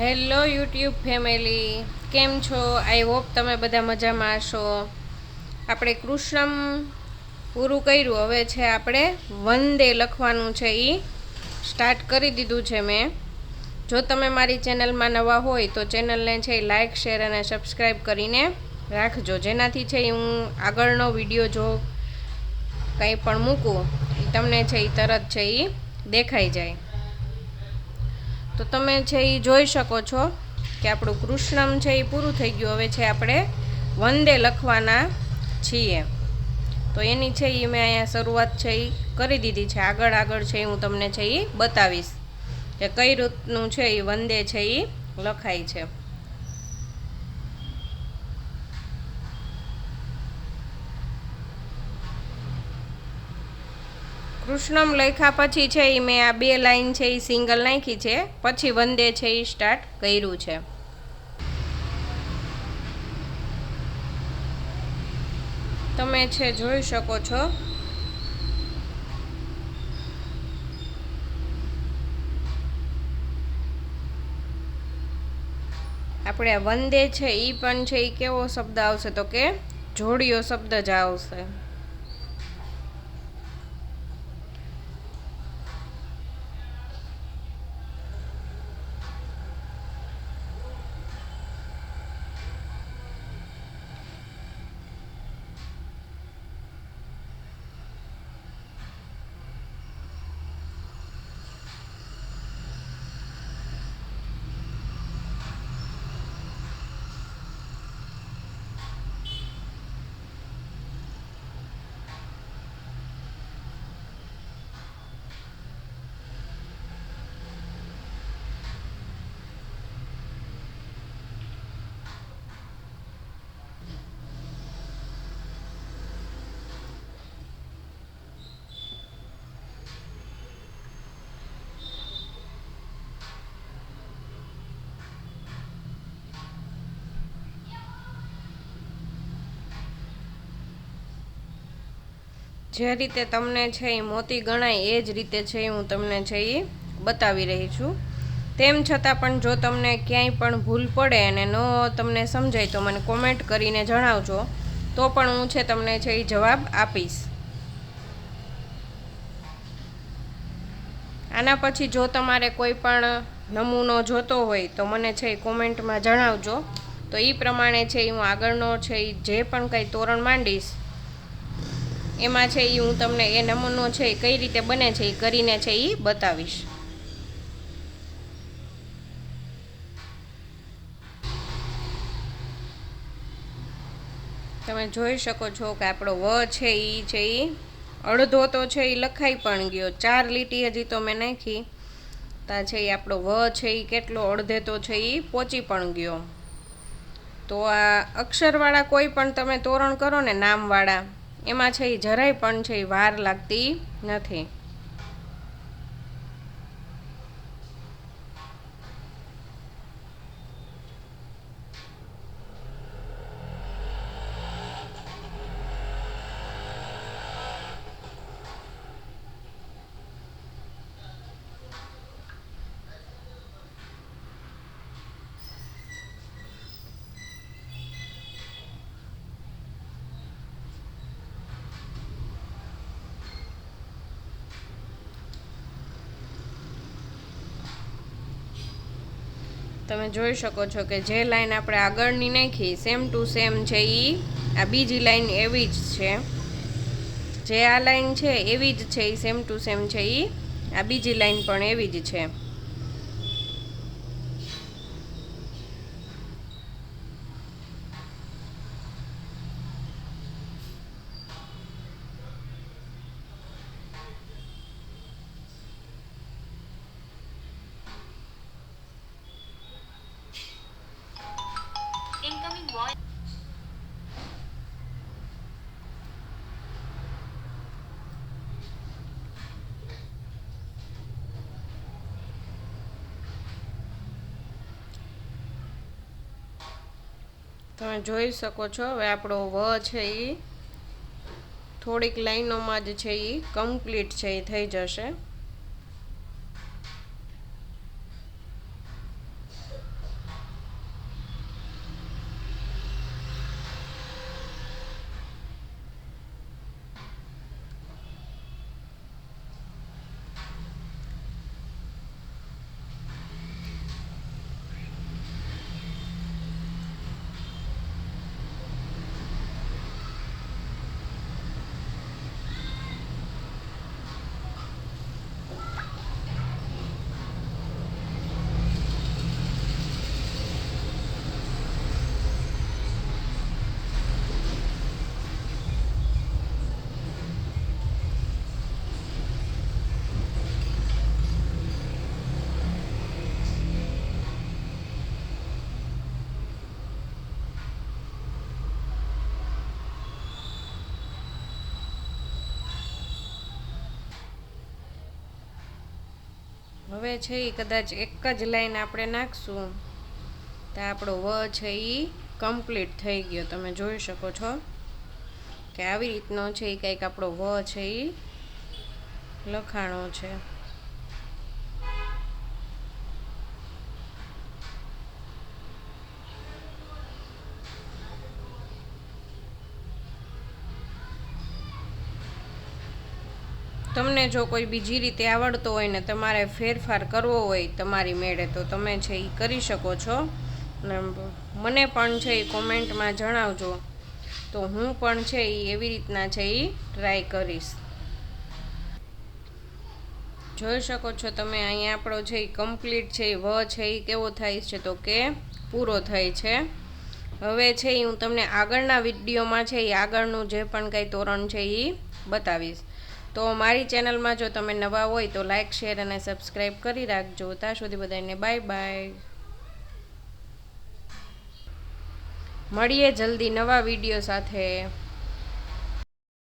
Hello YouTube family, કેમ છો? I hope તમે બધા મજામાં હશો. આપણે કૃષ્ણમ પૂરું કર્યું, હવે છે આપણે વંદે લખવાનું છે, એ સ્ટાર્ટ કરી દીધું છે મેં. જો તમે મારી ચેનલમાં નવા હોય તો ચેનલને છે લાઇક, શેર અને સબસ્ક્રાઈબ કરીને રાખજો, જેનાથી છે હું આગળનો વિડીયો જો કંઈ પણ મૂકું તમને છે એ તરત છે એ દેખાઈ જાય. તો તમે છે એ જોઈ શકો છો કે આપણું કૃષ્ણમ છે એ પૂરું થઈ ગયું. હવે છે આપણે વંદે લખવાના છીએ, તો એની છે એ મેં અહીંયા શરૂઆત છે એ કરી દીધી છે. આગળ છે હું તમને છે એ બતાવીશ કે કઈ રીતનું છે એ વંદે છે એ લખાય છે. કૃષ્ણમ લખ્યા પછી છે એ મેં આ બે લાઈન છે એ સિંગલ નાખી છે, પછી વંદે છે એ સ્ટાર્ટ કર્યું છે. તમે છે જોઈ શકો છો. આપણે વંદે છે એ પણ છે એ કેવો શબ્દ આવશે, તો કે જોડિયો શબ્દ જ આવશે. જે રીતે તમને છે એ મોતી ગણાય એ જ રીતે છે હું તમને છે એ બતાવી રહી છું. તેમ છતાં પણ જો તમને ક્યાંય પણ ભૂલ પડે અને ન તમને સમજાય તો મને કોમેન્ટ કરીને જણાવજો, તો પણ હું છે તમને છે એ જવાબ આપીશ. આના પછી જો તમારે કોઈ પણ નમૂનો જોતો હોય તો મને છે એ કોમેન્ટમાં જણાવજો, તો એ પ્રમાણે છે હું આગળનો છે એ જે પણ કંઈ તોરણ માંડીશ એમાં છે એ હું તમને એ નમૂનો છે એ કઈ રીતે બને છે એ કરીને છે એ બતાવીશ. તમે જોઈ શકો છો કે આપણો વ છે એ અડધો તો છે એ લખાઈ પણ ગયો. 4 લીટી હજી તો મેં નાખી તા છે એ આપણો વ છે એ કેટલો અડધે તો છે એ પહોંચી પણ ગયો. તો આ અક્ષરવાળા કોઈ પણ તમે તોરણ કરો ને નામવાળા, એમાં છે એ જરાય પણ છે એ વાર લાગતી નથી. તમે જોઈ શકો છો કે જે લાઈન આપણે આગળની નાખી સેમ ટુ સેમ છે એ આ બીજી લાઈન એવી જ છે. જે આ લાઈન છે એવી જ છે, એ સેમ ટુ સેમ છે એ આ બીજી લાઈન પણ એવી જ છે. તમે જોઈ શકો છો હવે આપણો વ છે એ થોડીક લાઈનોમાં જ છે એ કમ્પ્લીટ છે એ થઈ જશે. હવે છે એ કદાચ એક જ લાઈન આપણે નાખશું તો આપણો વ છે એ કમ્પ્લીટ થઈ ગયો. તમે જોઈ શકો છો કે આવી રીતનો છે એ કંઈક આપણો વ છે એ લખાણો છે. તમને જો કોઈ બીજી રીતે આવડતો હોય ને તમારે ફેરફાર કરવો હોય તમારી મેળે તો તમે છે એ કરી શકો છો. અને મને પણ છે એ કોમેન્ટમાં જણાવજો તો હું પણ છે એ એવી રીતના છે એ ટ્રાય કરીશ. જોઈ શકો છો તમે અહીંયા આપણો છે એ કમ્પ્લીટ છે એ વ છે એ કેવો થાય છે તો કે પૂરો થાય છે. હવે છે એ હું તમને આગળના વિડીયોમાં છે એ આગળનું જે પણ કંઈ તોરણ છે એ બતાવીશ. તો મારી ચેનલમાં જો તમે નવા હોય તો લાઇક શેર અને સબસ્ક્રાઈબ કરી રાખજો. ત્યાં સુધી બધાને બાય બાય. મળીએ જલ્દી નવા વિડીયો સાથે.